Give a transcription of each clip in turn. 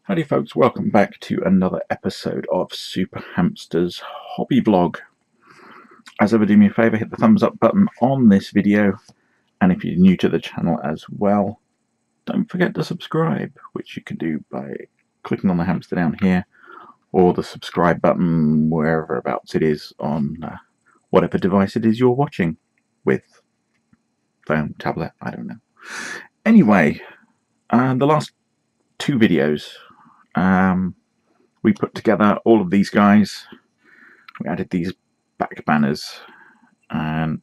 Howdy folks, welcome back to another episode of Super Hamsta's hobby vlog. As ever, do me a favour, hit the thumbs up button on this video, and if you're new to the channel as well, don't forget to subscribe, which you can do by clicking on the hamster down here, or the subscribe button wherever abouts it is on whatever device it is you're watching with. Phone, tablet, I don't know. Anyway, the last two videos, we put together all of these guys. We added these back banners, and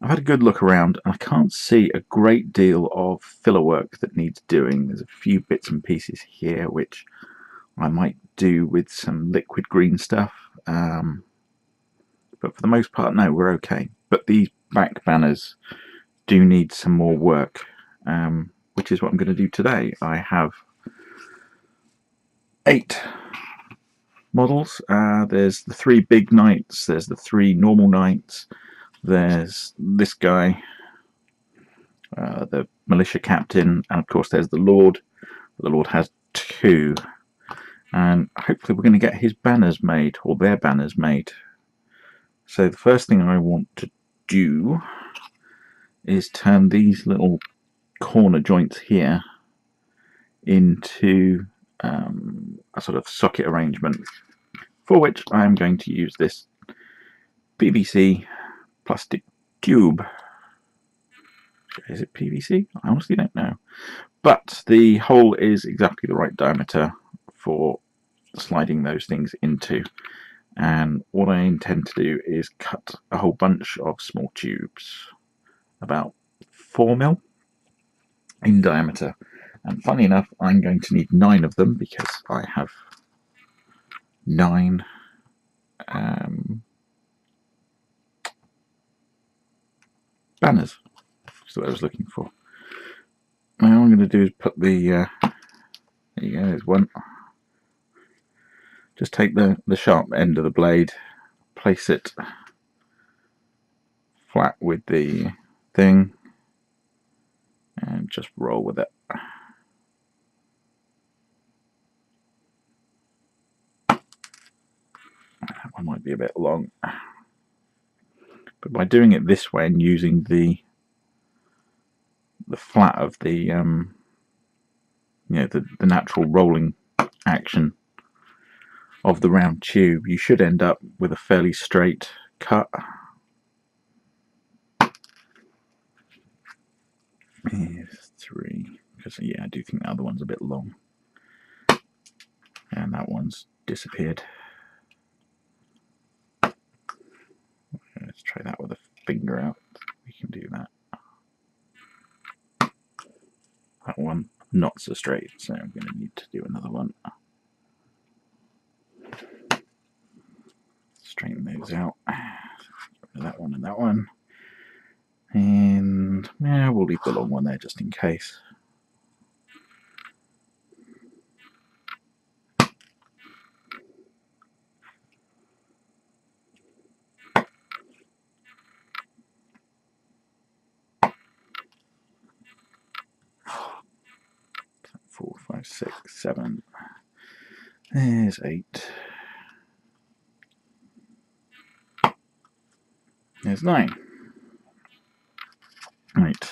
I've had a good look around, and I can't see a great deal of filler work that needs doing. There's a few bits and pieces here which I might do with some liquid green stuff, but for the most part, no, we're okay. But these back banners do need some more work, which is what I'm going to do today. I have 8 models. There's the 3 big knights, there's the 3 normal knights, there's this guy, the militia captain, and of course there's the Lord. The Lord has 2, and hopefully we're going to get his banners made, or their banners made. So the first thing I want to do is turn these little corner joints here into a sort of socket arrangement, for which I am going to use this PVC plastic tube. Is it PVC? I honestly don't know. But the hole is exactly the right diameter for sliding those things into. And what I intend to do is cut a whole bunch of small tubes, about 4mm in diameter. And funny enough, I'm going to need 9 of them because I have 9 banners. That's what I was looking for. Now all I'm going to do is put the there you go, there's one. Just take the sharp end of the blade, place it flat with the thing, and just roll with it. That one might be a bit long, but by doing it this way and using the flat of the the natural rolling action of the round tube, you should end up with a fairly straight cut. Here's 3, because yeah, I do think the other one's a bit long, and that one's disappeared. Let's try that with a finger out. We can do that. That one not so straight, so I'm going to need to do another one. Straighten those out. That one and that one. And yeah, we'll leave the long one there just in case. Four, 5, 6, 7. There's 8. There's 9. Right.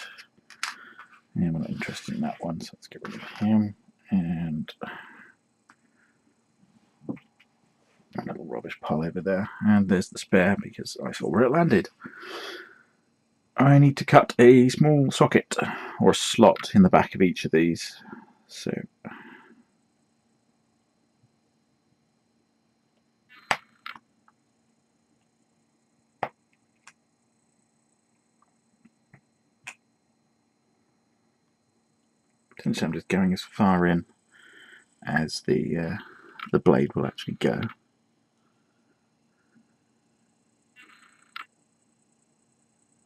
And we're not interested in that one, so let's get rid of him. And a little rubbish pile over there. And there's the spare because I saw where it landed. I need to cut a small socket or a slot in the back of each of these. So essentially I'm just going as far in as the blade will actually go.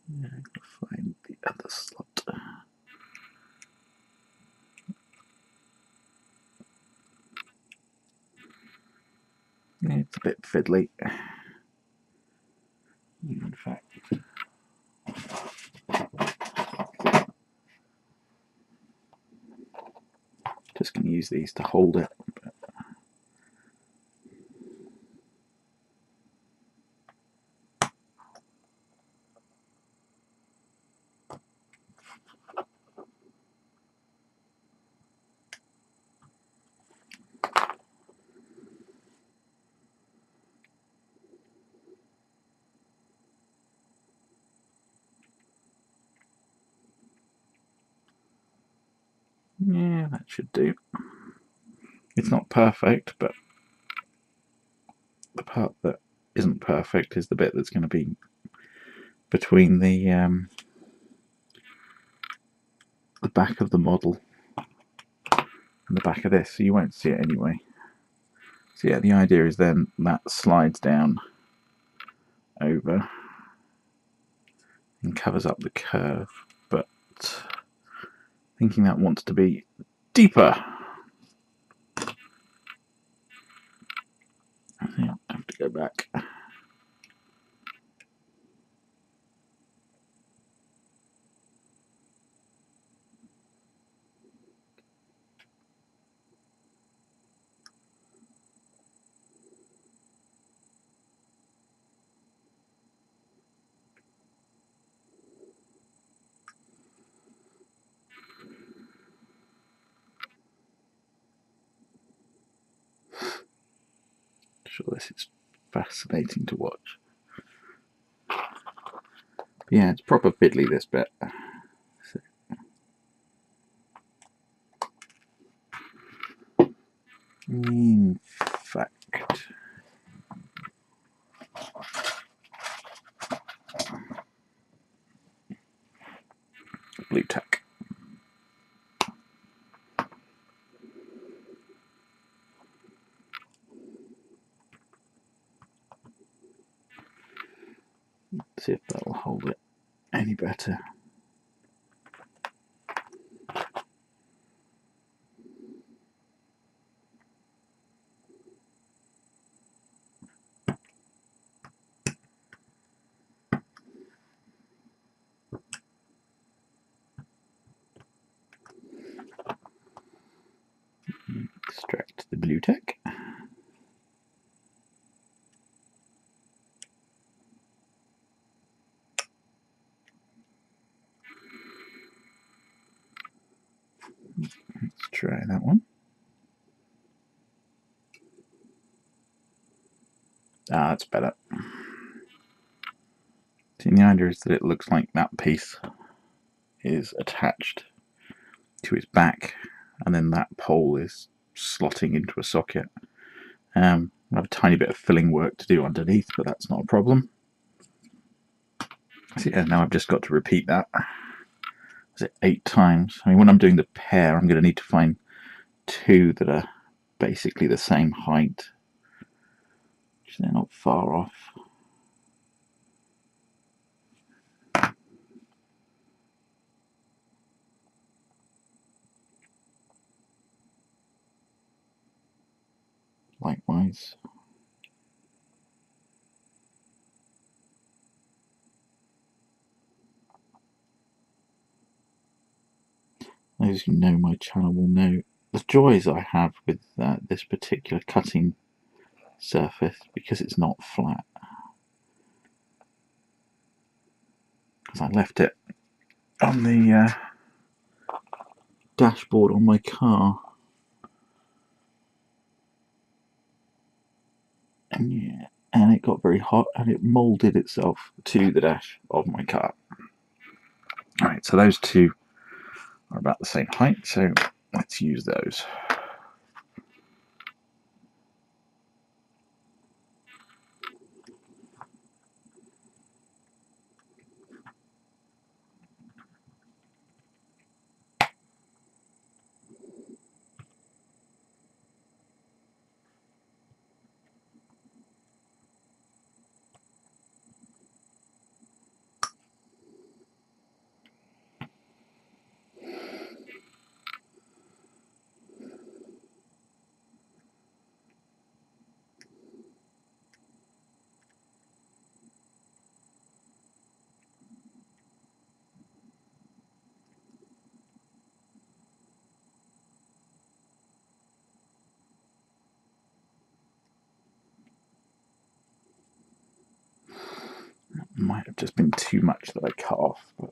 Yeah, I'm going to find the other slot. Yeah, it's a bit fiddly. In fact, just going to use these to hold it. Yeah, that should do. It's not perfect, but the part that isn't perfect is the bit that's going to be between the back of the model and the back of this, so you won't see it anyway. So yeah, the idea is then that slides down over and covers up the curve, but thinking that wants to be deeper. I think I have to go back. Sure, this is fascinating to watch. But yeah, it's proper fiddly, this bit. So, in fact, blue tack. See if that will hold it any better. Extract the blue tack. Let's try that one. Ah, that's better. See, the idea is that it looks like that piece is attached to its back, and then that pole is slotting into a socket. I have a tiny bit of filling work to do underneath, but that's not a problem. So yeah, now I've just got to repeat that. Is it 8 times? I mean, when I'm doing the pair, I'm going to need to find 2 that are basically the same height, which they're not far off. Likewise. Those who know my channel will know the joys I have with this particular cutting surface, because it's not flat. Because I left it on the dashboard on my car, and yeah, and it got very hot and it moulded itself to the dash of my car. Alright, so those 2 are about the same height, so let's use those. Might have just been too much that I cut off, but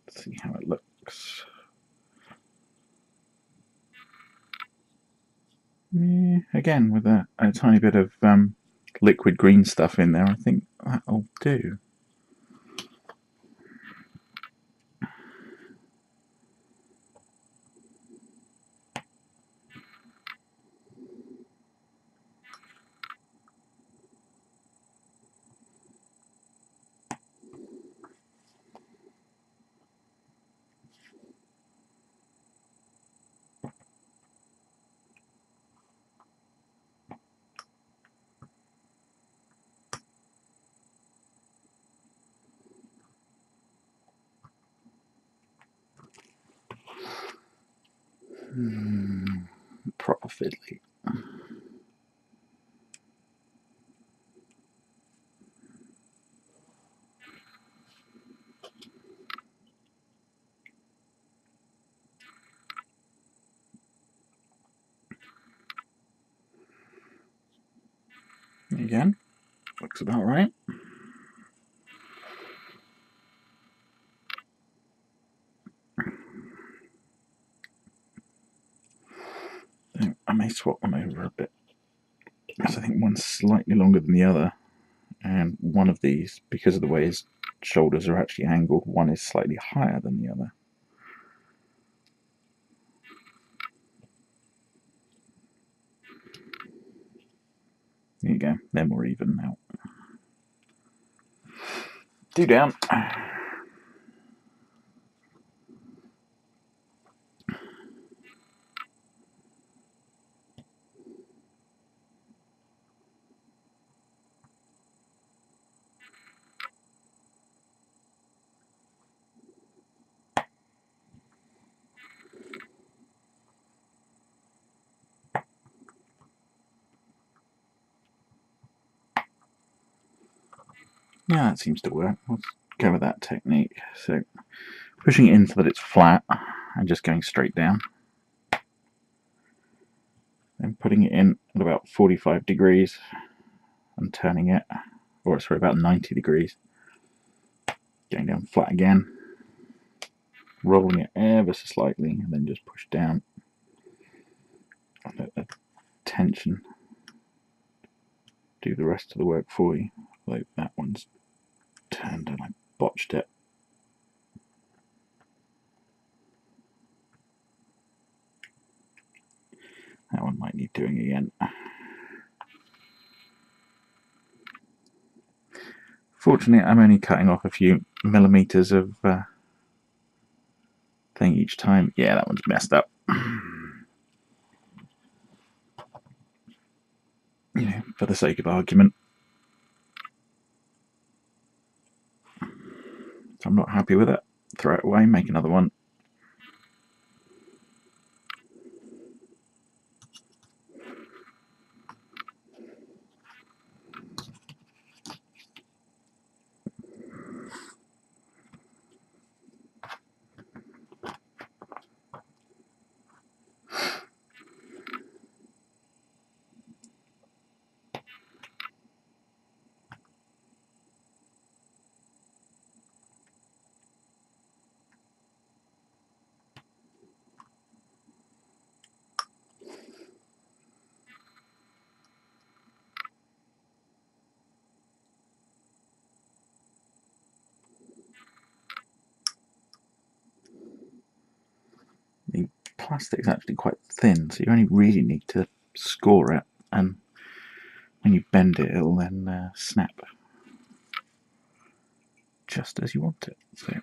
let's see how it looks. Yeah, again, with a tiny bit of liquid green stuff in there, I think that'll do. Proper fiddly. Again, looks about right. I may swap one over a bit, because I think one's slightly longer than the other, and one of these, because of the way his shoulders are actually angled, one is slightly higher than the other. There you go, they're more even now. 2 down. Yeah, that seems to work. Let's go with that technique. So, pushing it in so that it's flat and just going straight down. Then putting it in at about 45 degrees and turning it, or sorry, about 90 degrees. Going down flat again. Rolling it ever so slightly and then just push down. Let the tension do the rest of the work for you. Although that one's turned and I botched it. That one might need doing again. Fortunately, I'm only cutting off a few millimeters of thing each time. Yeah, that one's messed up. You know, for the sake of argument. If I'm not happy with it, throw it away, make another one. The plastic's actually quite thin, so you only really need to score it, and when you bend it, it'll then snap just as you want it. So.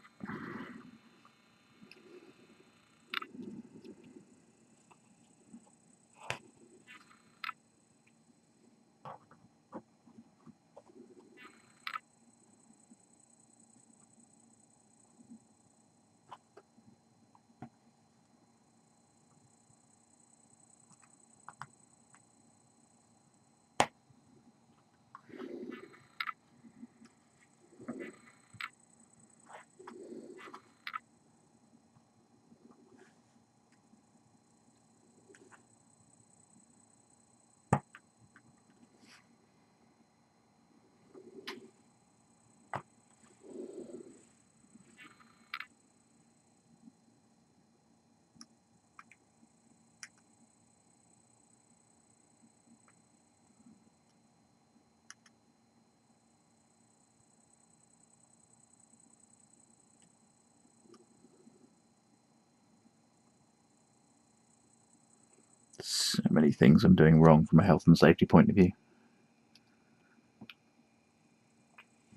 many things I'm doing wrong from a health and safety point of view.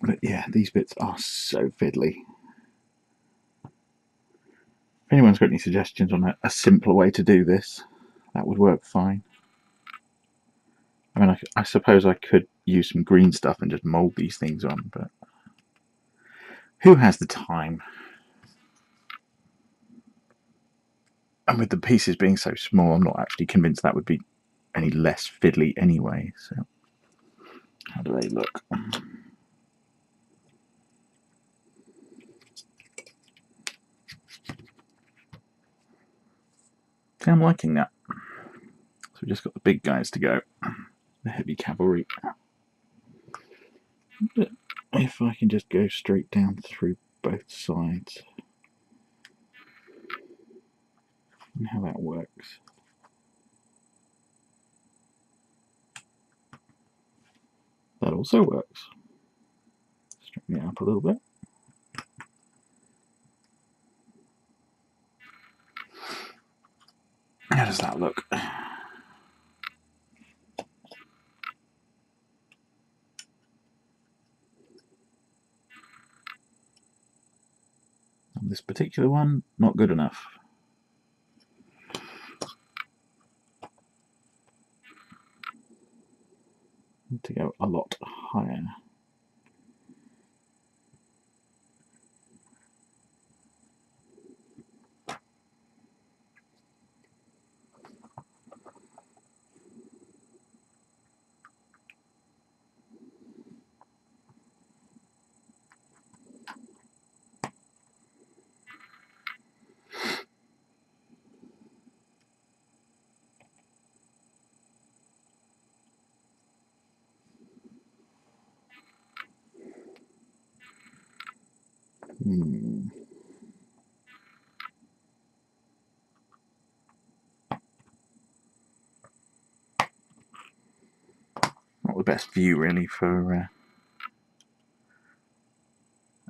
But yeah, these bits are so fiddly. If anyone's got any suggestions on a simpler way to do this, that would work fine. I mean, I suppose I could use some green stuff and just mould these things on, but who has the time? And with the pieces being so small, I'm not actually convinced that would be any less fiddly anyway. So, how do they look? See, I'm liking that. So we've just got the big guys to go, the heavy cavalry. But if I can just go straight down through both sides, and how that works. That also works. Straighten it up a little bit. How does that look? On this particular one, not good enough. Need to go a lot higher. Not the best view really for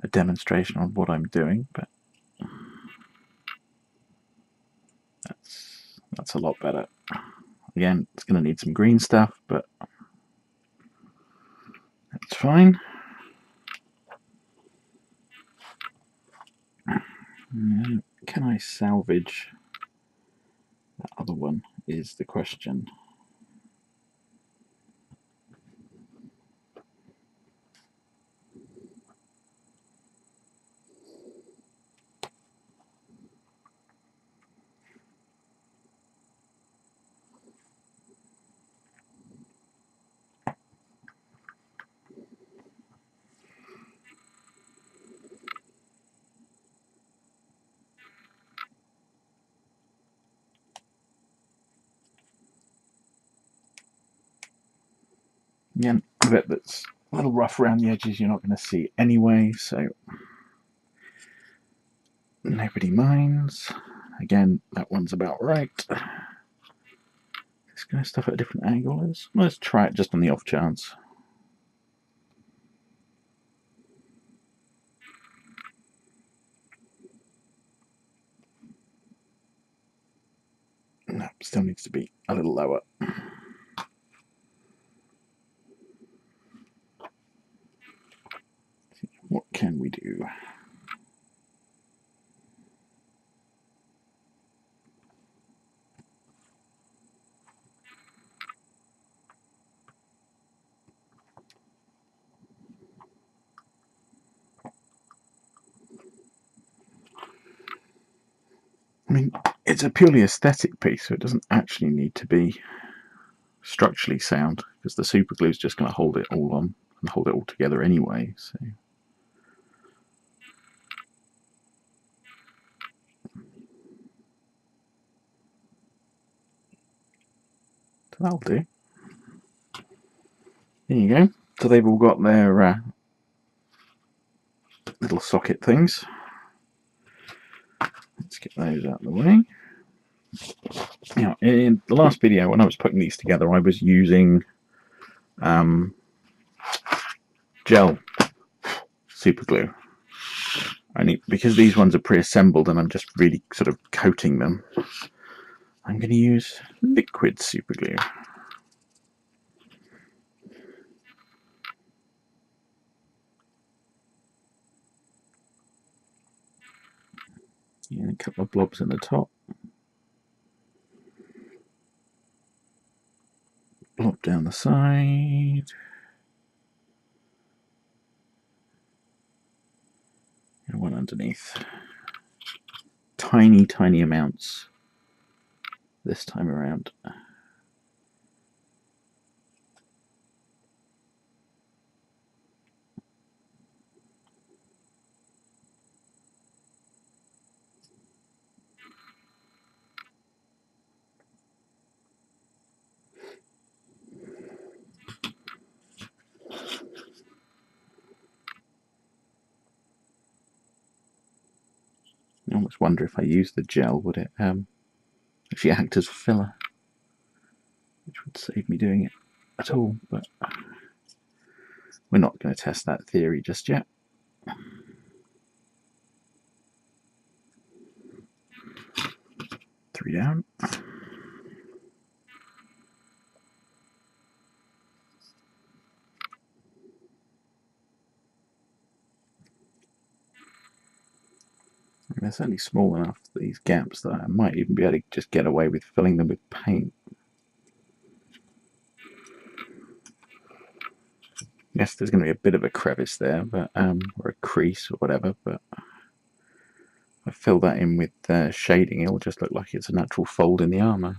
a demonstration on what I'm doing, but that's a lot better. Again, it's going to need some green stuff, but that's fine. Can I salvage that other one is the question. Again, a bit that's a little rough around the edges you're not going to see anyway, so nobody minds. Again, that one's about right. This kind of stuff at a different angle is. Let's try it just on the off chance. No, still needs to be a little lower. What can we do? I mean, it's a purely aesthetic piece, so it doesn't actually need to be structurally sound, because the super glue is just going to hold it all on and hold it all together anyway. So that'll do. There you go. So they've all got their little socket things. Let's get those out of the way. Now, in the last video, when I was putting these together, I was using gel super glue. Only because these ones are pre-assembled and I'm just really sort of coating them, I'm going to use liquid super glue. And a couple of blobs in the top. Blob down the side. And one underneath. Tiny, tiny amounts this time around. I almost wonder if I use the gel, would it actually act as filler? Which would save me doing it at all, but we're not going to test that theory just yet. Three down. They're certainly small enough, these gaps, that I might even be able to just get away with filling them with paint. Yes, there's going to be a bit of a crevice there, but or a crease or whatever, but if I fill that in with shading, it'll just look like it's a natural fold in the armour.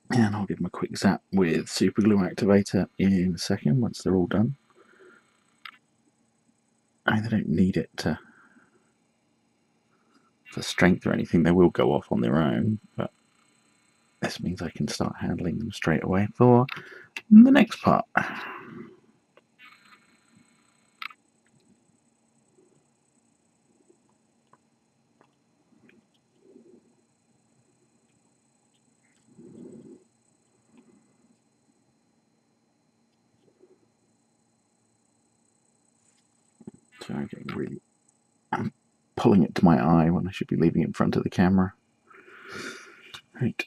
And I'll give them a quick zap with super glue activator in a second once they're all done. I don't need it for strength or anything. They will go off on their own, but this means I can start handling them straight away for the next part. So I'm getting really... I'm pulling it to my eye when I should be leaving it in front of the camera. Right.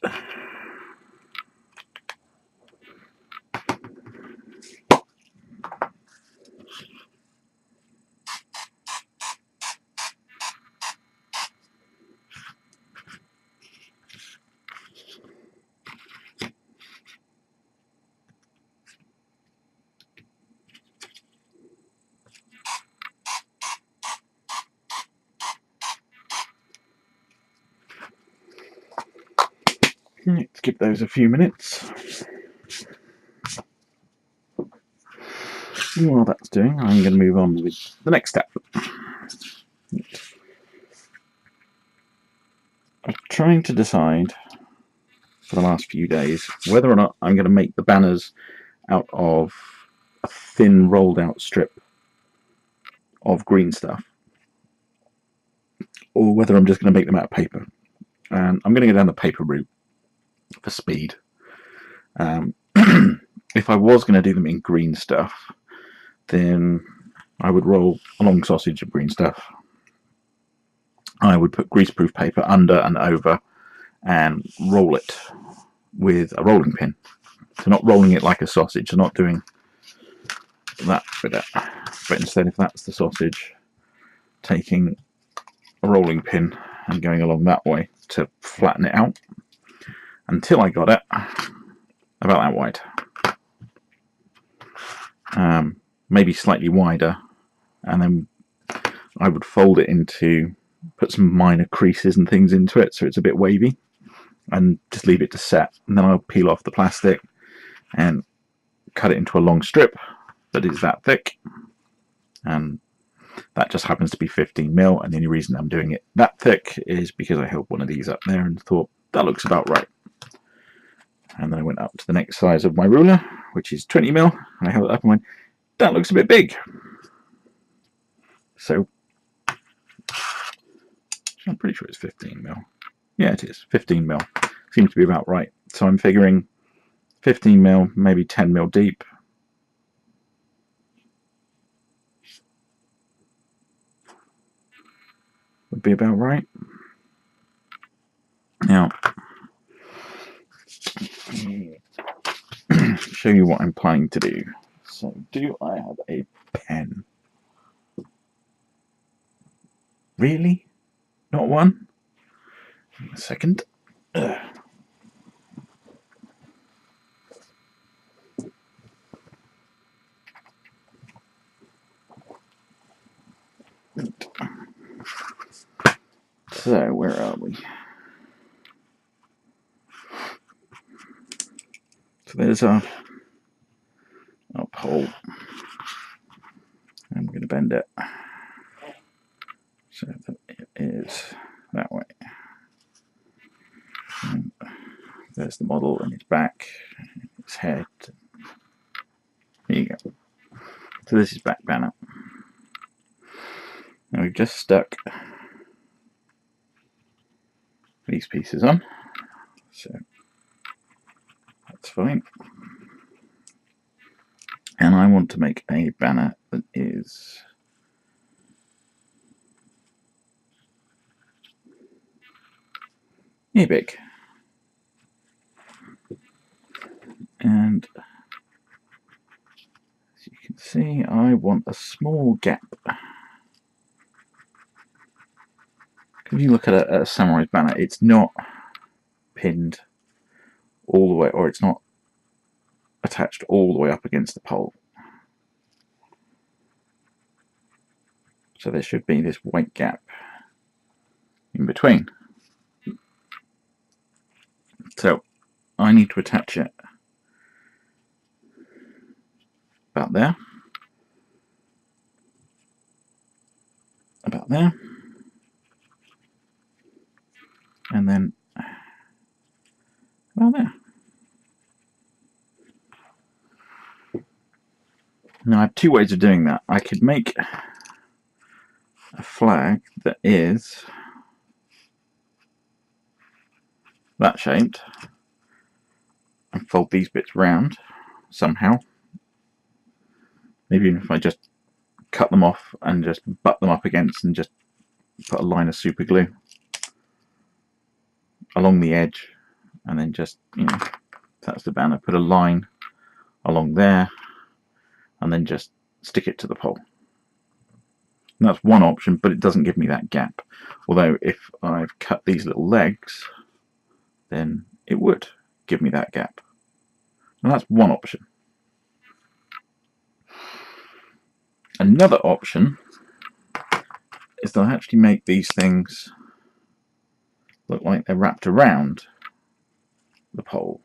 Let's give those a few minutes. And while that's doing, I'm going to move on with the next step. I'm trying to decide for the last few days whether or not I'm going to make the banners out of a thin rolled out strip of green stuff, or whether I'm just going to make them out of paper. And I'm going to go down the paper route for speed. If I was going to do them in green stuff, then I would roll a long sausage of green stuff. I would put greaseproof paper under and over and roll it with a rolling pin. So not rolling it like a sausage, so not doing that with it, but instead, if that's the sausage, taking a rolling pin and going along that way to flatten it out until I got it about that wide. Maybe slightly wider, and then I would fold it into, put some minor creases and things into it so it's a bit wavy, and just leave it to set. And then I'll peel off the plastic and cut it into a long strip that is that thick, and That just happens to be 15mm, and the only reason I'm doing it that thick is because I held one of these up there and thought that looks about right. And then I went up to the next size of my ruler, which is 20mm, and I held it up and went, that looks a bit big. So I'm pretty sure it's 15mm. Yeah, it is 15mm. Seems to be about right. So I'm figuring 15mm, maybe 10mm deep. Would be about right. Now, show you what I'm planning to do. So, do I have a pen? Really? Not one? A second. So, where are we? So there's our pole. I'm going to bend it so that it is that way. And there's the model and its back, its head. There you go. So this is back banner. Now we've just stuck these pieces on, so that's fine. And I want to make a banner that is big. And as you can see, I want a small gap. If you look at a samurai's banner, it's not pinned all the way, or it's not attached all the way up against the pole. So there should be this white gap in between. So I need to attach it about there, and then about there. Now I have two ways of doing that. I could make a flag that is that shaped and fold these bits round somehow. Maybe even if I just cut them off and just butt them up against and just put a line of super glue along the edge, and then just, you know, that's the banner, put a line along there and then just stick it to the pole. And that's one option, but it doesn't give me that gap. Although if I've cut these little legs, then it would give me that gap. And that's one option. Another option is to actually make these things look like they're wrapped around the pole.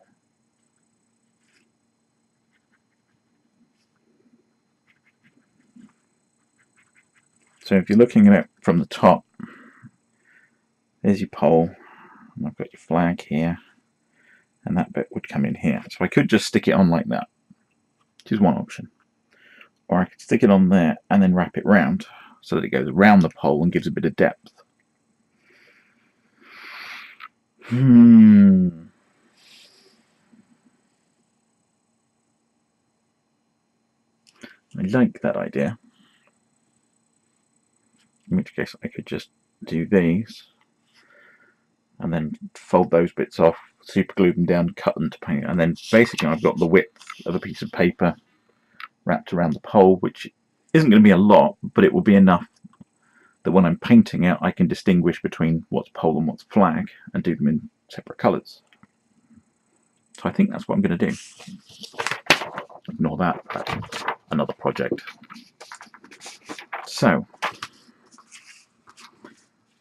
So if you're looking at it from the top, there's your pole, and I've got your flag here, and that bit would come in here. So I could just stick it on like that, which is one option. Or I could stick it on there and then wrap it round so that it goes around the pole and gives a bit of depth. I like that idea. In which case I could just do these and then fold those bits off, super glue them down, cut them to paint, and then basically I've got the width of a piece of paper wrapped around the pole, which isn't going to be a lot, but it will be enough that when I'm painting it I can distinguish between what's pole and what's flag and do them in separate colours. So I think that's what I'm going to do. Ignore that, that's another project. So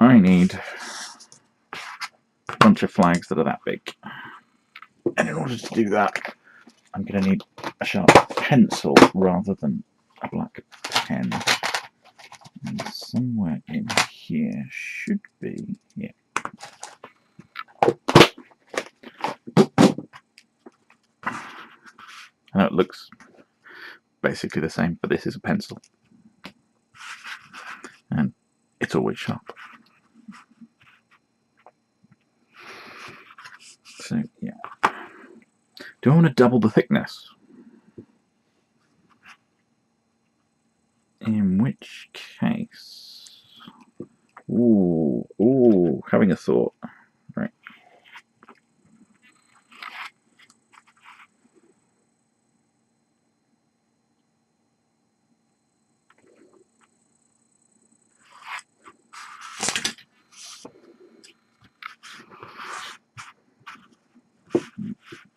I need a bunch of flags that are that big, and in order to do that I'm going to need a sharp pencil rather than a black pen. And somewhere in here should be, yeah. I know it looks basically the same, but this is a pencil. And it's always sharp. So, yeah. Do I want to double the thickness? In which case... Ooh, having a thought. Right.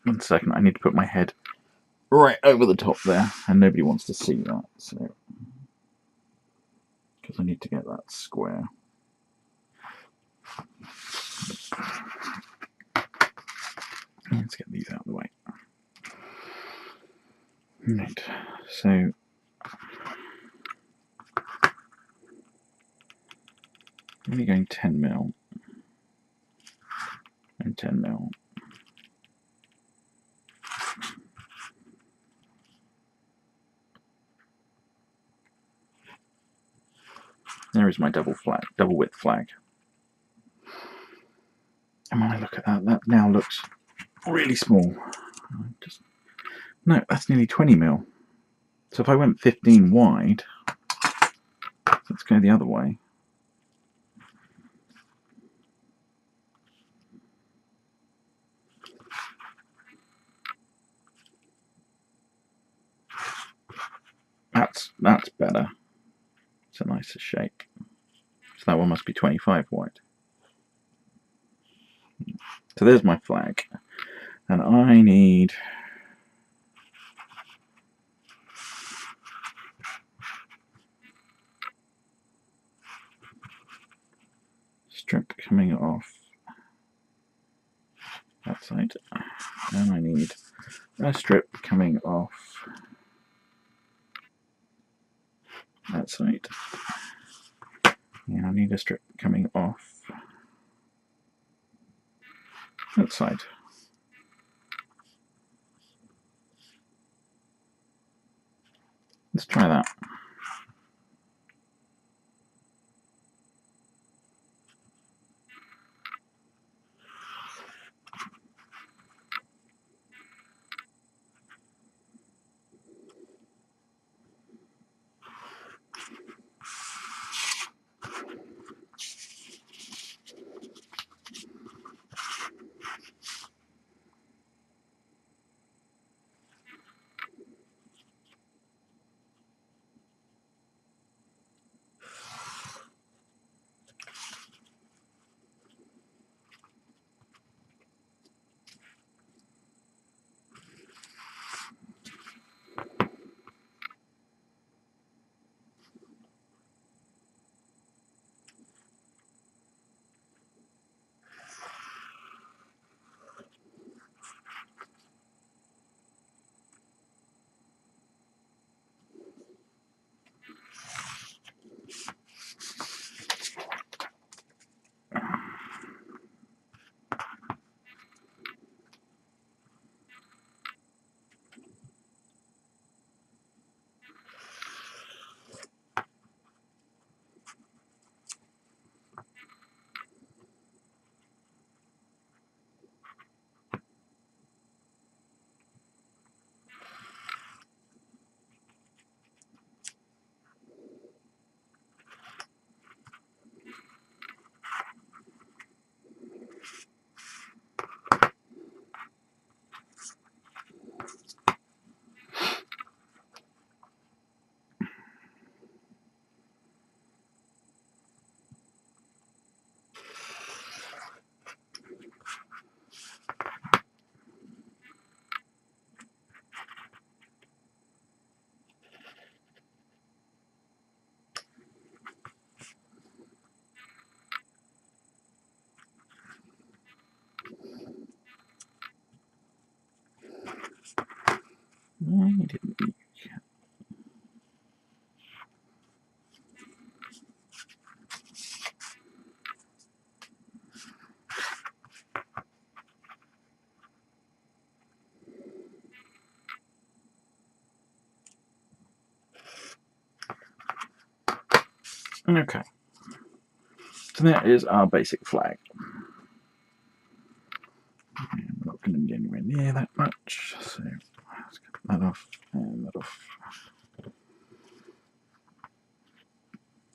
One second, I need to put my head right over the top there, and nobody wants to see that, so... Because I need to get that square. Let's get these out of the way. Right, so... I'm only going 10 mil. And 10 mil. There is my double width flag. And when I look at that, that now looks really small. No, that's nearly 20 mil. So if I went 15 wide, let's go the other way. That's better. It's a nicer shape. So that one must be 25 wide. So there's my flag. And I need... strip coming off that side. And I need a strip coming off that side. And I need a strip coming off that side. Let's try that. Okay, so that is our basic flag. And we're not going to be anywhere near that much, so let's get that off and that off.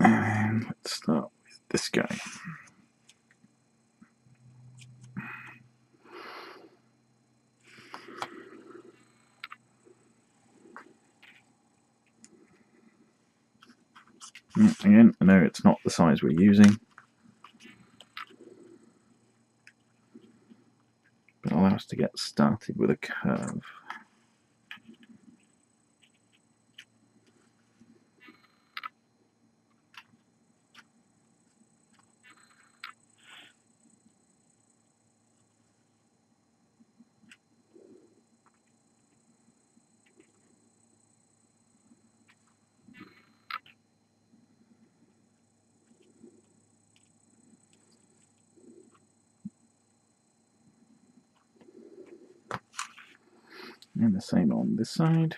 And let's start with this guy. Again, I know it's not the size we're using, but allow us to get started with a curve. And the same on this side.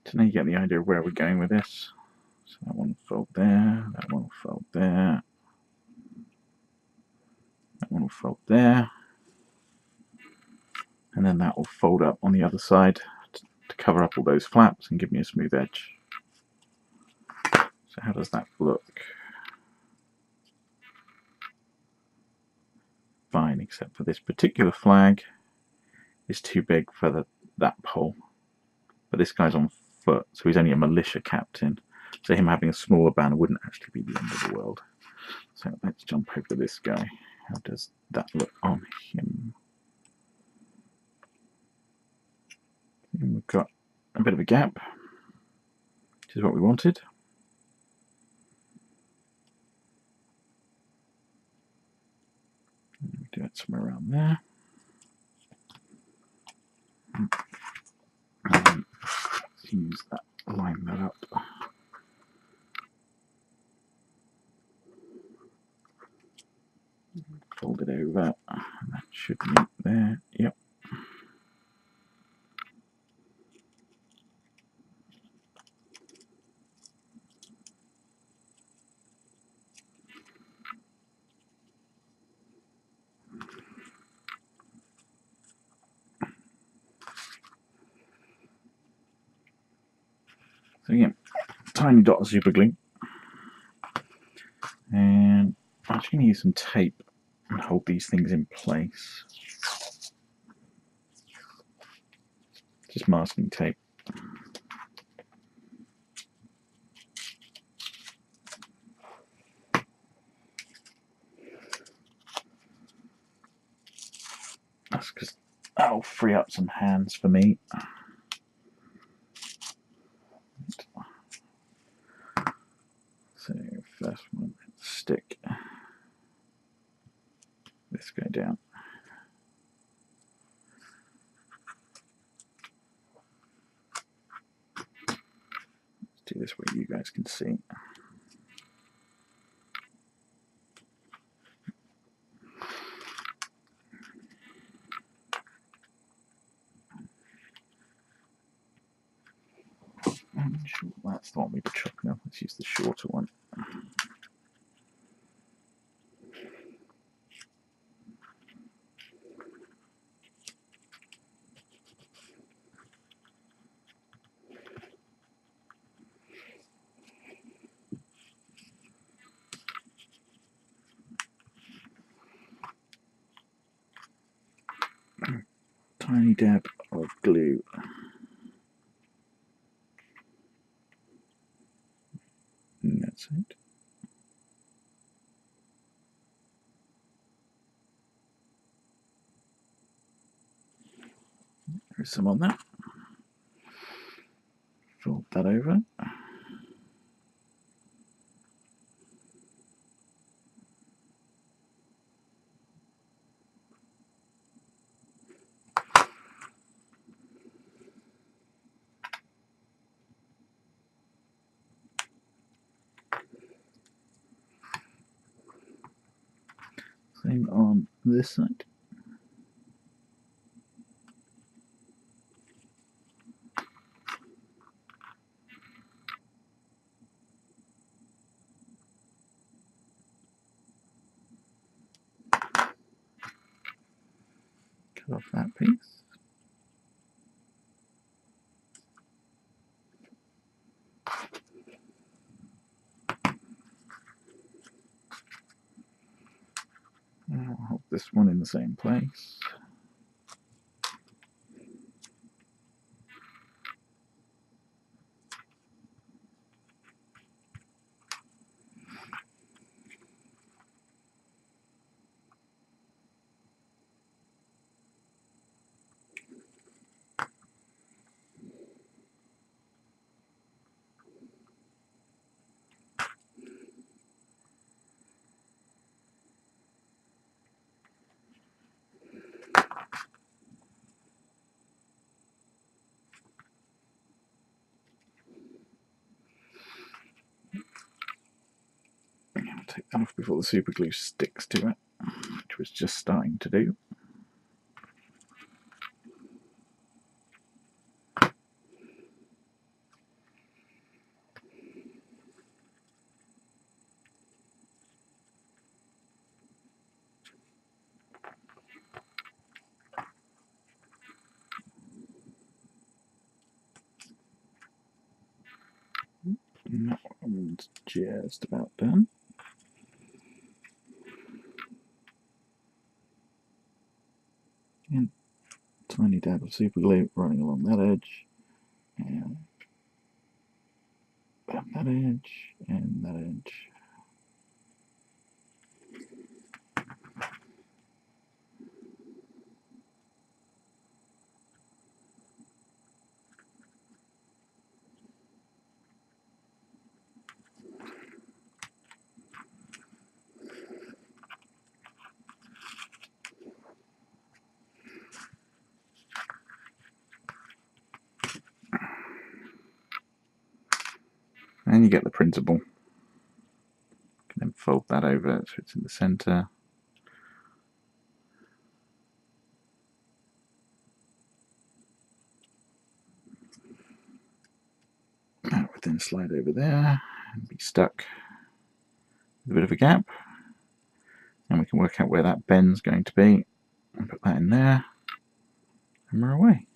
So now you get the idea of where we're going with this. So that one will fold there, that one will fold there, that one will fold there, and then that will fold up on the other side to cover up all those flaps and give me a smooth edge. So how does that look? Fine, except for this particular flag is too big for that pole. But this guy's on foot, so he's only a militia captain. So him having a smaller banner wouldn't actually be the end of the world. So let's jump over this guy. How does that look on him? And we've got a bit of a gap, which is what we wanted. Do it somewhere around there. And let's use that, line that up. Fold it over. That should meet there. Yep. So again, tiny dot of super glue. And I'm actually going to use some tape and hold these things in place. Just masking tape. That's because that'll free up some hands for me. So first one, stick this guy down. Let's do this where you guys can see. I'm sure that's the one we were chopping up. Let's use the shorter one. Tiny dab of glue. And that's it. There's some on that. Fold that over. Same on this side. Cut off that piece. I'll hold this one in the same place. Take that off before the super glue sticks to it, which was just starting to do. And that one's just about done. And tiny dab of super glue running along that edge, and that edge, and that edge. And you get the principle. You can then fold that over so it's in the center. That would then slide over there and be stuck with a bit of a gap. And we can work out where that bend's going to be and put that in there, and we're away.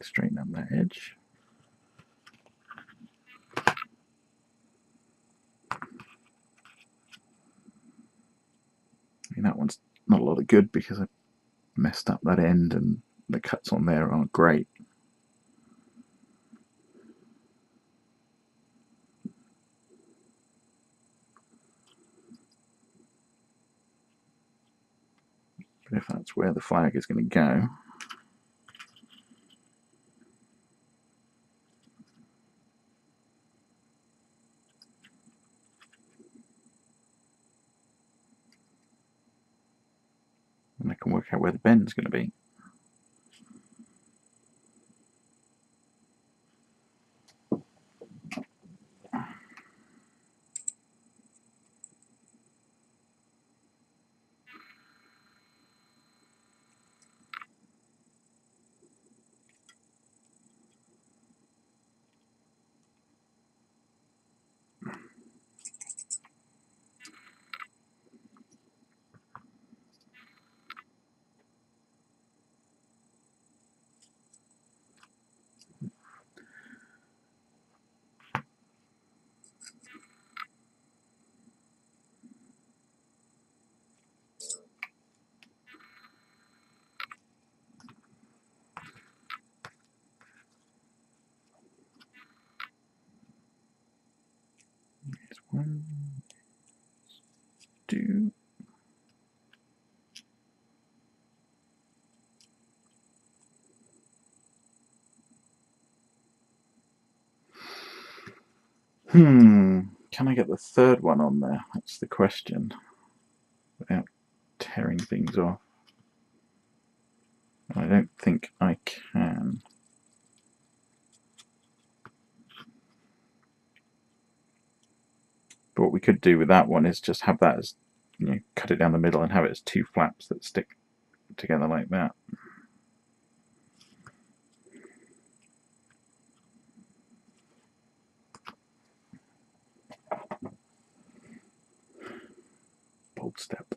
Straighten up that edge. I mean, that one's not a lot of good because I messed up that end and the cuts on there aren't great. But if that's where the flag is going to go, then I can work out where the bend's going to be. Here's 1, 2. Can I get the third one on there? That's the question. Without tearing things off. I don't think I can. But what we could do with that one is just have that as, you know, cut it down the middle and have it as two flaps that stick together like that. Bold step.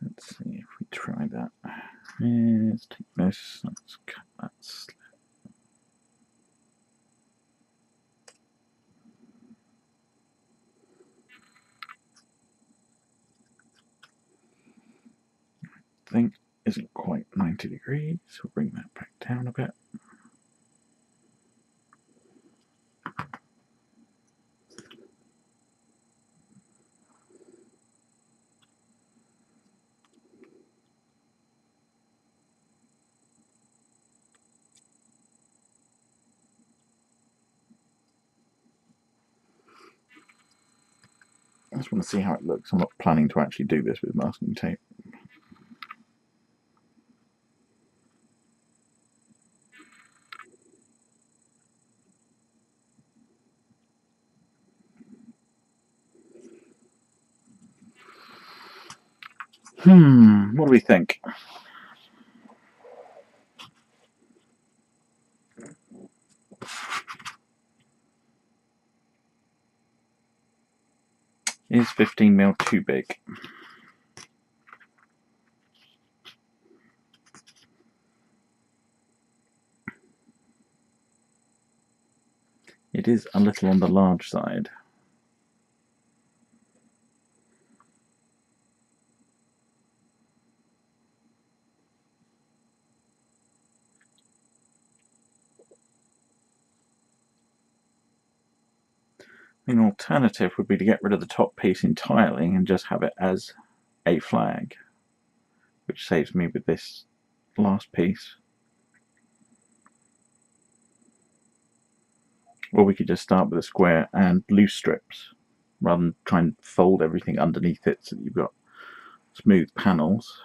Let's see if we try that. Let's take this, let's cut that slit. I think isn't quite 90 degrees, so we'll bring that back down a bit. I just want to see how it looks. I'm not planning to actually do this with masking tape. What do we think? Is 15mm too big? It is a little on the large side. An alternative would be to get rid of the top piece entirely and just have it as a flag, which saves me with this last piece. Or we could just start with a square and loose strips, rather than try and fold everything underneath it so that you've got smooth panels.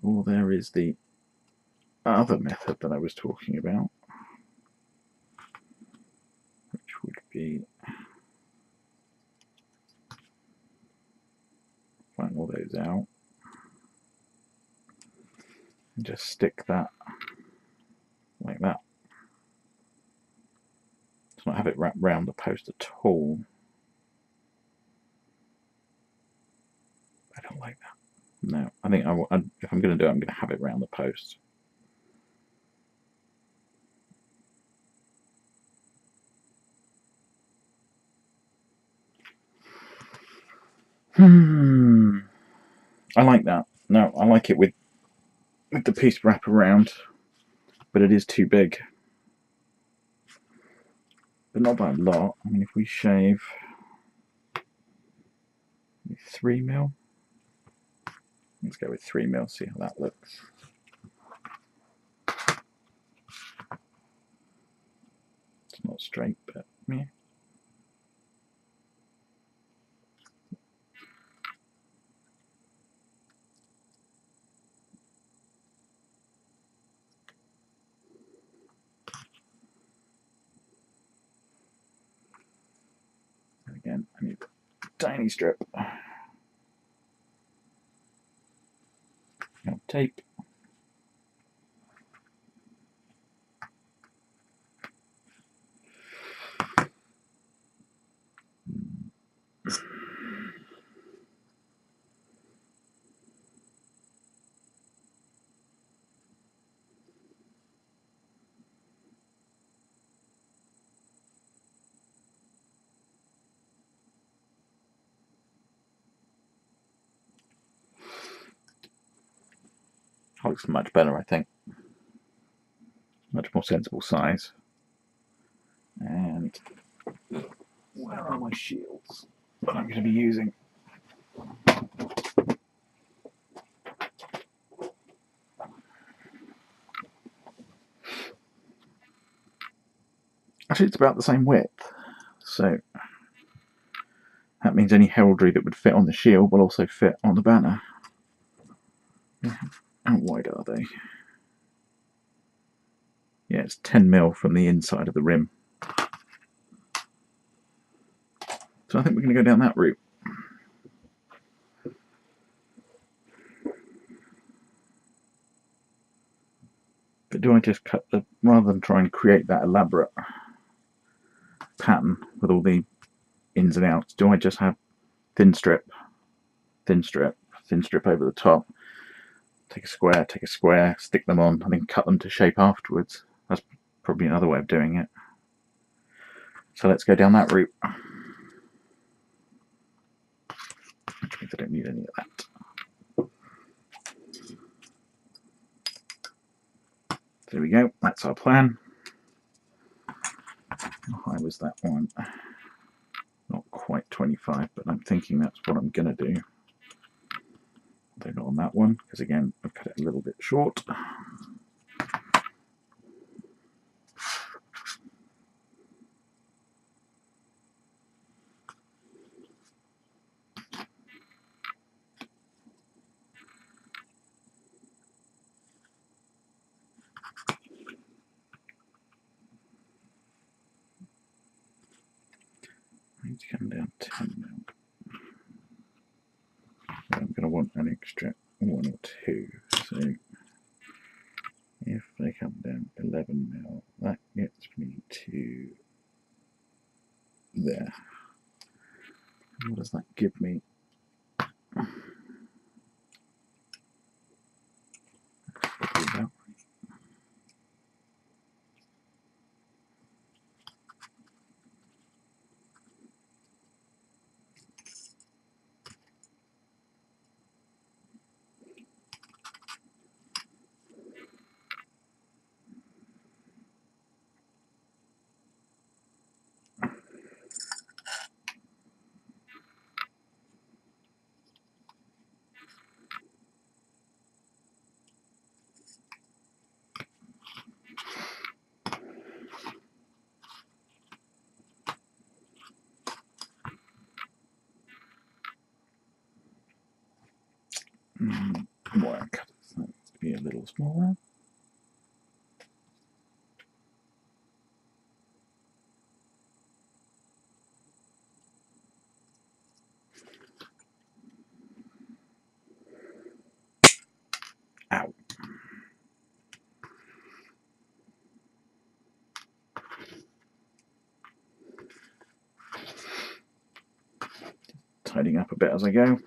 Or there is the other method that I was talking about, which would be flatten all those out and just stick that like that. So not have it wrapped round the post at all. I don't like that. No, I think if I'm going to do it, I'm going to have it round the post. I like that. No, I like it with the piece wrap around, but it is too big. But not by a lot. I mean, if we shave 3mm, let's go with 3mm, see how that looks. It's not straight, but yeah. And again, I need a tiny strip. Now tape. looks much better, I think. Much more sensible size. And where are my shields that I'm going to be using? Actually, it's about the same width, so that means any heraldry that would fit on the shield will also fit on the banner. How wide are they? Yeah, it's 10mm from the inside of the rim. So I think we're going to go down that route. But do I just cut the, rather than try and create that elaborate pattern with all the ins and outs, do I just have thin strip, thin strip, thin strip over the top, take a square, stick them on, and then cut them to shape afterwards? That's probably another way of doing it. So let's go down that route. Which means I don't need any of that. There we go, that's our plan. How high was that one? Not quite 25, but I'm thinking that's what I'm going to do. Though not on that one, because again, I've cut it a little bit short. I need to come down 10 now. I'm going to want an extra 1 or 2. So if they come down 11mm, that gets me to there. And what does that give me? Wire cutters, that needs to be a little smaller. Ow. Tidying up a bit as I go.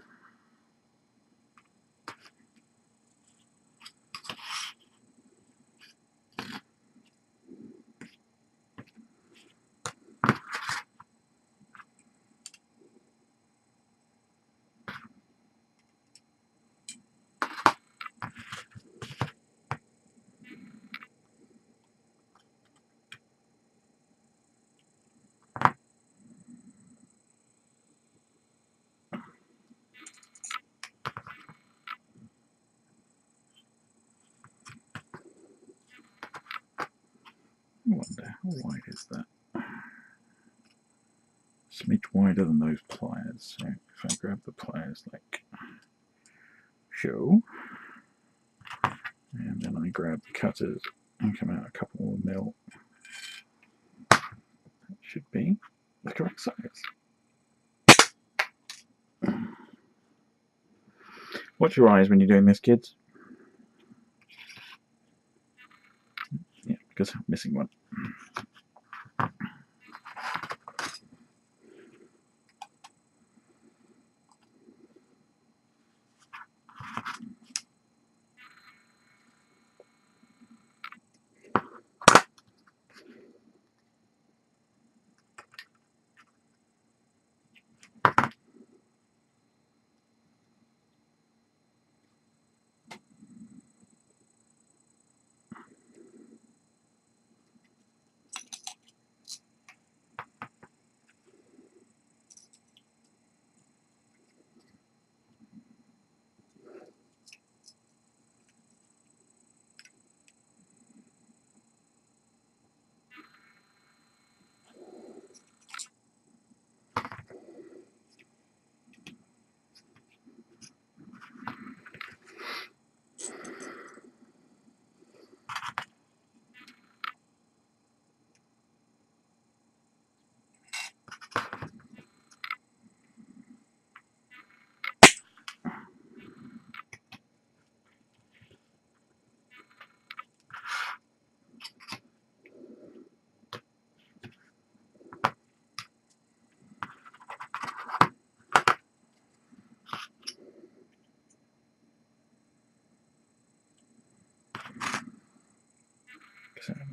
I wonder, how wide is that? Smidge wider than those pliers. So if I grab the pliers like so, and then I grab the cutters and come out a couple more mil, that should be the correct size. Watch your eyes when you're doing this, kids. Yeah, because I'm missing one.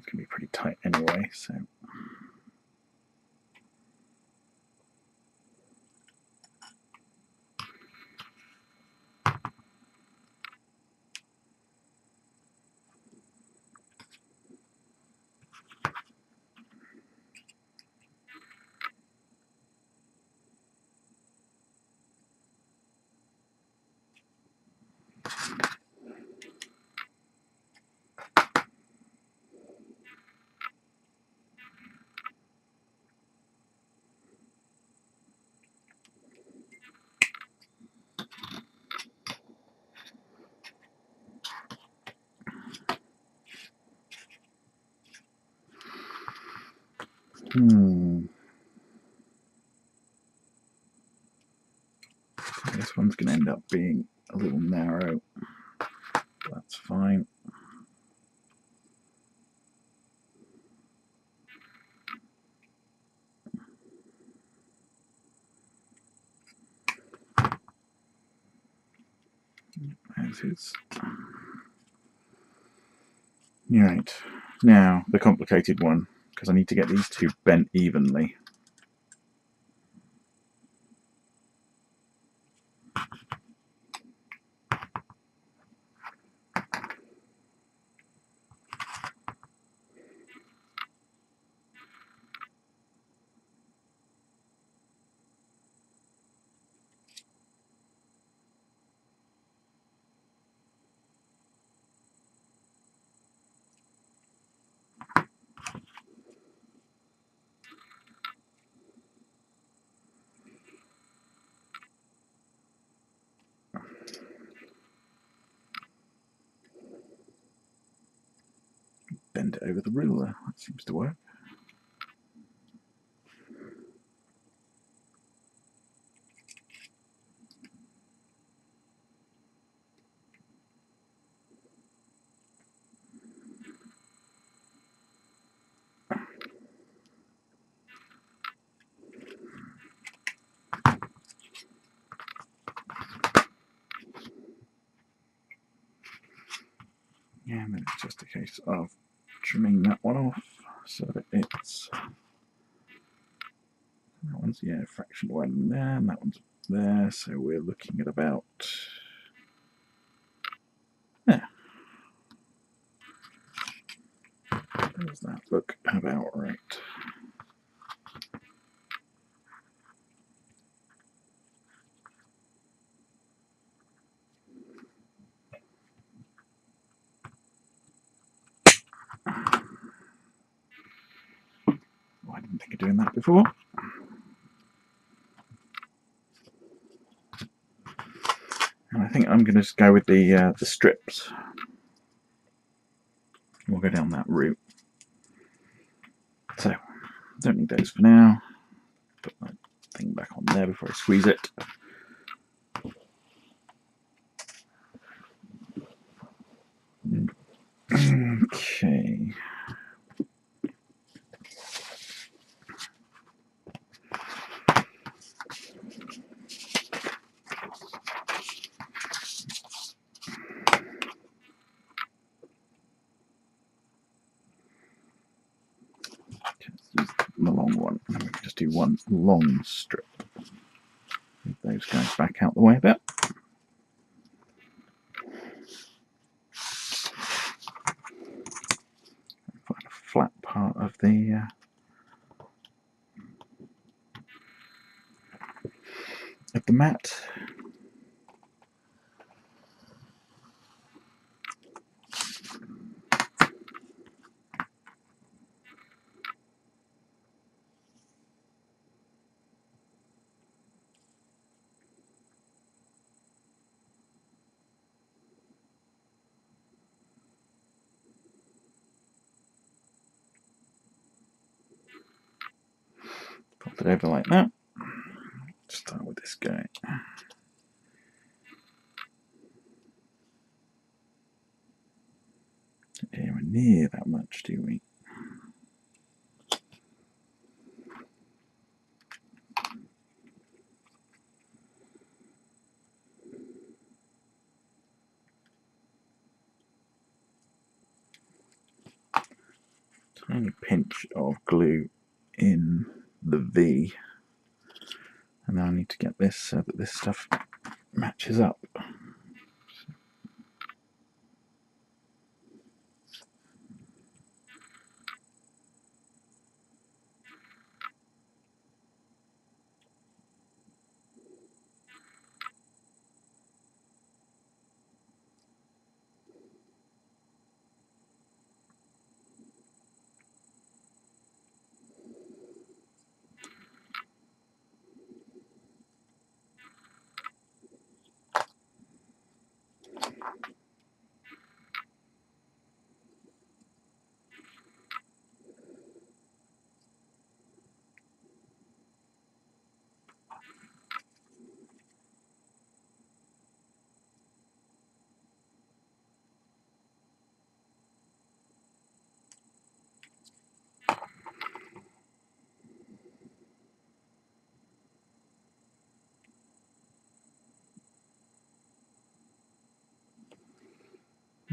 It's going to be pretty tight anyway, so. This one's going to end up being a little narrow. That's fine. As is. Right, now the complicated one, because I need to get these two bent evenly. Bend it over the ruler, that seems to work. And then it's just a case of trimming that one off so that it's, that one's, yeah, a fraction wider than there, and that one's there, so we're looking at about, yeah, does that look about right? Oh, I didn't think of doing that before. And I think I'm going to just go with the strips. We'll go down that route. So, don't need those for now. Put that thing back on there before I squeeze it. Okay. Use the long one. We can just do one long strip. Move those guys back out the way a bit. Find a flat part of the mat. Pop it over like that. Start with this guy. Anywhere near that much, do we? Tiny pinch of glue in the V, and now I need to get this so that this stuff matches up.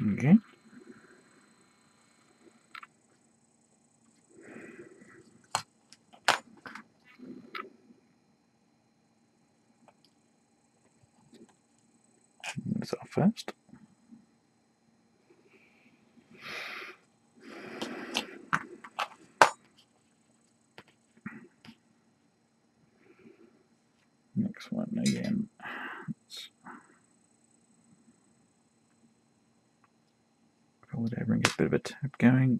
Okay. That's our first. Next one again. Pull it over and get a bit of a tab going.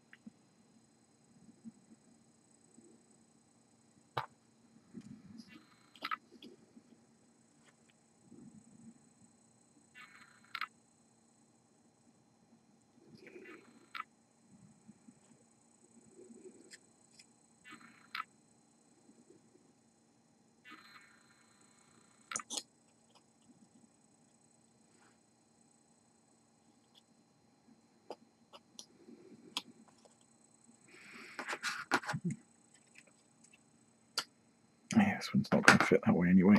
Yeah, this one's not going to fit that way anyway.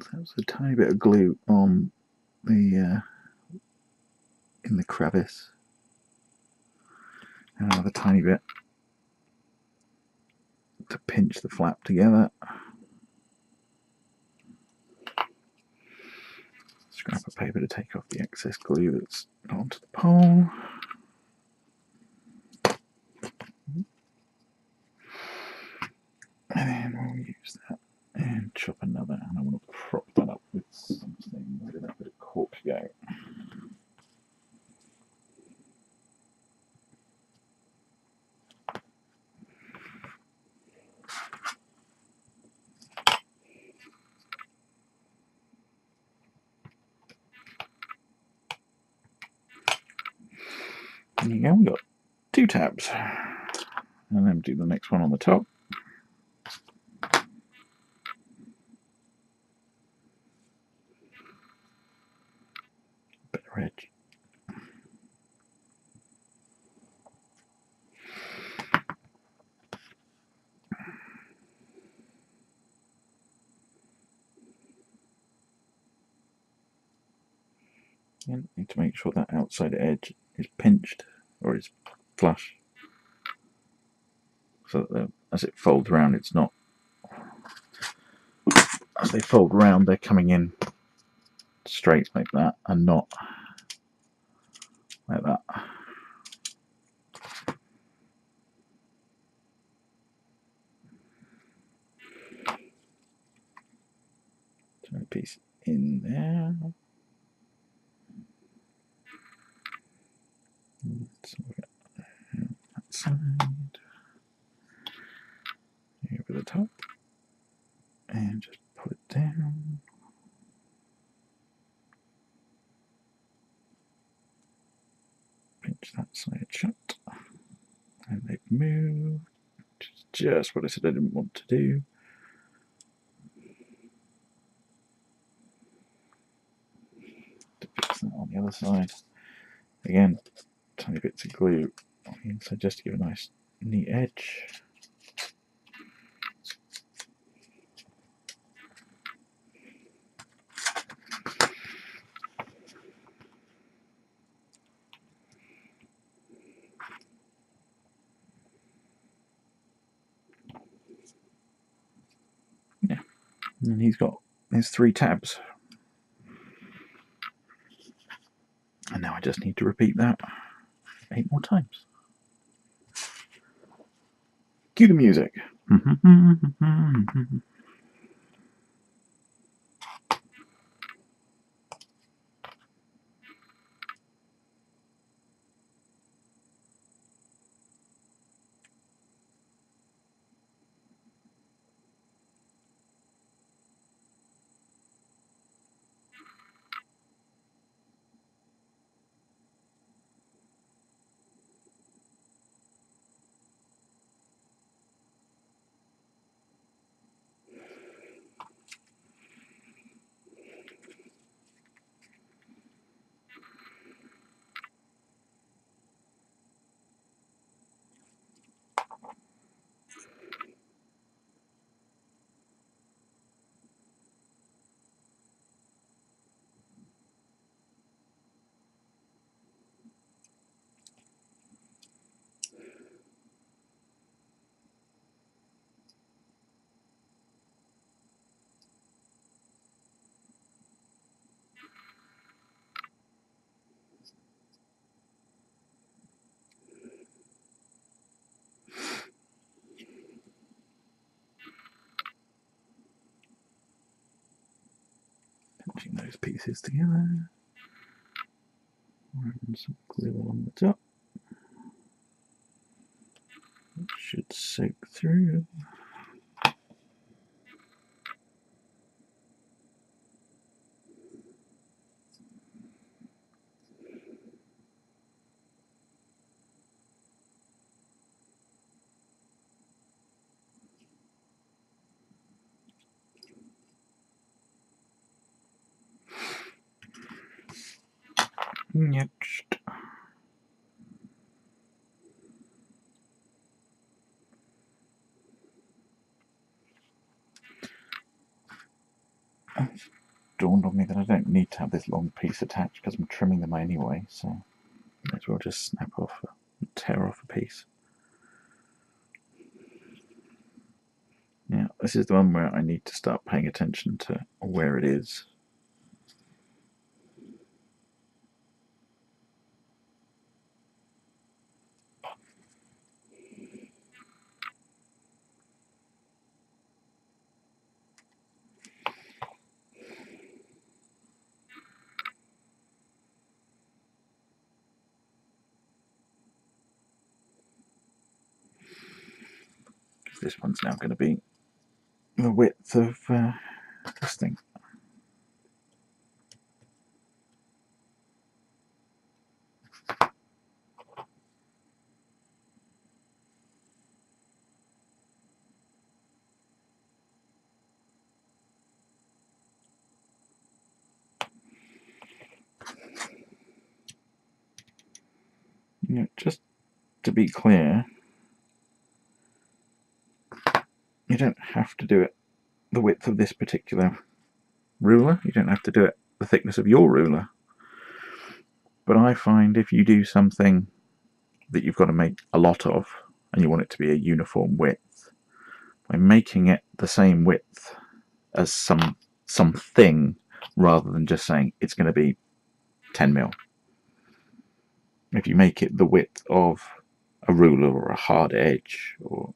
So there's a tiny bit of glue on the in the crevice, and another tiny bit to pinch the flap together. Scrap of paper to take off the excess glue that's onto the pole. And then we'll use that and chop another, and I want to prop that up with something. Where did that bit of cork go? There you go, we've got 2 tabs. And then do the next one on the top. Better edge. And need to make sure that outside edge is pinched or is flush, so that as it folds around, it's not. As they fold round, they're coming in straight like that, and not like that. Turn a piece in there. Let's look at that side. Over the top, and just pull it down. Pinch that side shut, and they've moved. Just what I said I didn't want to do. To fix that on the other side. Again, tiny bits of glue on the inside just to give a nice neat edge. Yeah, and he's got his 3 tabs. And now I just need to repeat that 8 more times. Cue the music. Pinching those pieces together. And some glue along the top. It should soak through. Next. It's dawned on me that I don't need to have this long piece attached because I'm trimming them anyway, so may as well just snap off and tear off a piece. Now, this is the one where I need to start paying attention to where it is. This one's now going to be the width of this thing. Now, just to be clear, you don't have to do it the width of this particular ruler. You don't have to do it the thickness of your ruler. But I find if you do something that you've got to make a lot of and you want it to be a uniform width, by making it the same width as something rather than just saying it's going to be 10 mil. If you make it the width of a ruler or a hard edge or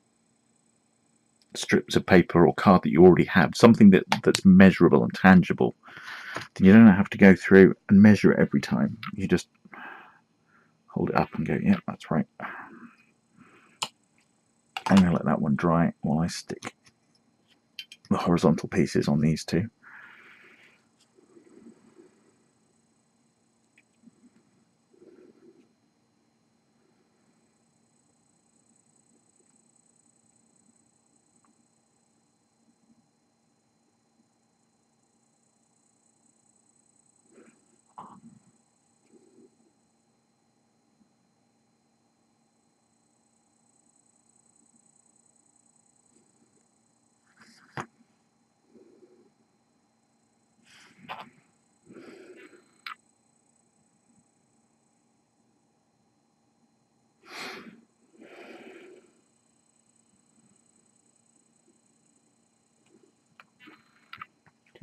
strips of paper or card that you already have, something that's measurable and tangible, then you don't have to go through and measure it every time. You just hold it up and go, yeah, that's right. I'm going to let that one dry while I stick the horizontal pieces on these two.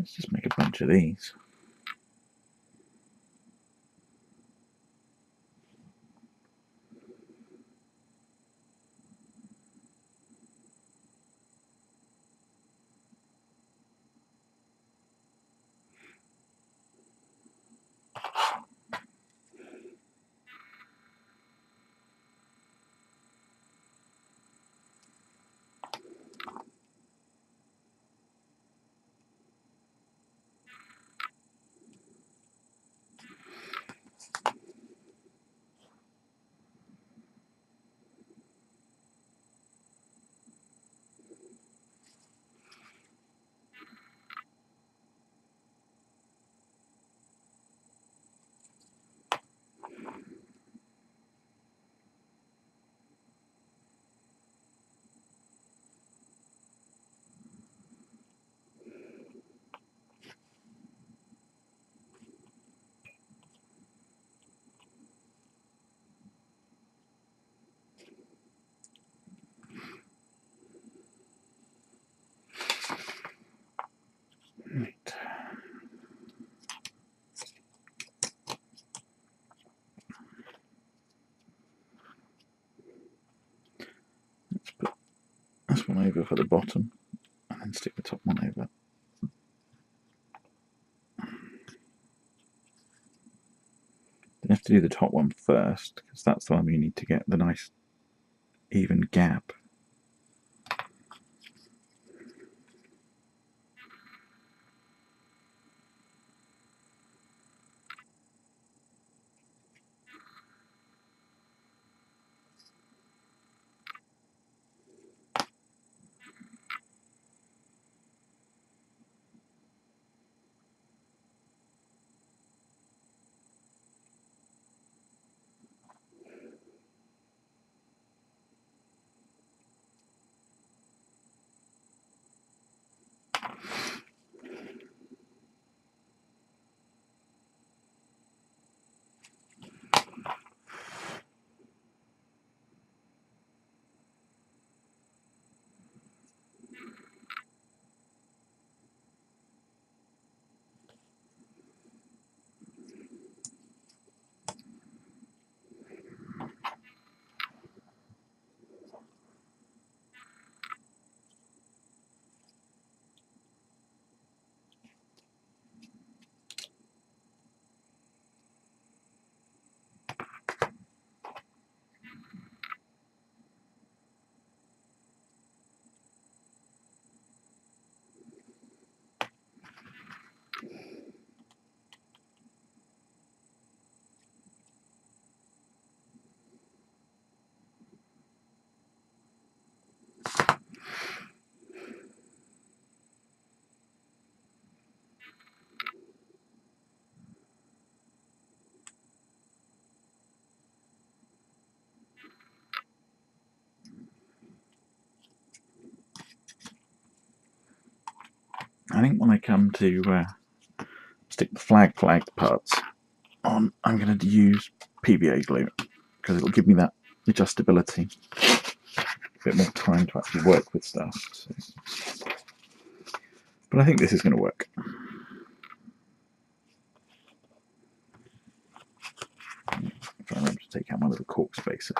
Let's just make a bunch of these. Let's put this one over for the bottom and then stick the top one over. You have to do the top one first because that's the one we need to get the nice even gap. I think when I come to stick the flag parts on, I'm going to use PVA glue because it'll give me that adjustability, a bit more time to actually work with stuff. So. But I think this is going to work. If I remember to take out my little cork spacer.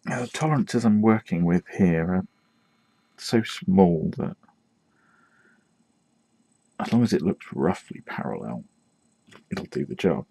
Now, the tolerances I'm working with here are so small that as long as it looks roughly parallel, it'll do the job.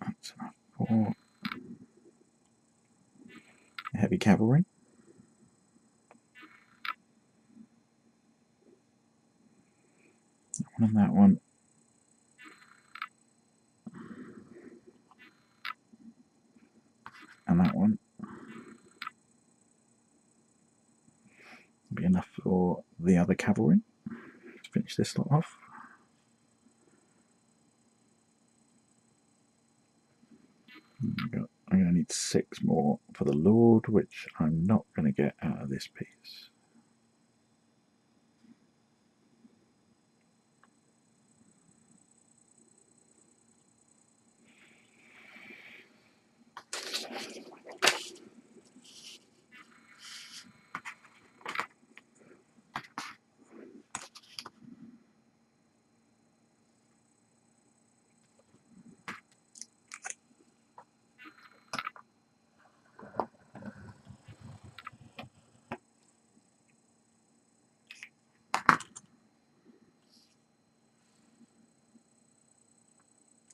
That's enough for heavy cavalry. That one and that one. And that one. Be enough for the other cavalry. Let's finish this lot off. I'm going to need 6 more for the Lord, which I'm not going to get out of this piece.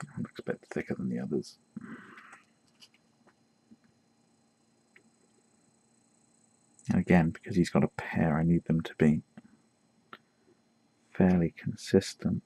I would expect thicker than the others. And again, because he's got a pair, I need them to be fairly consistent.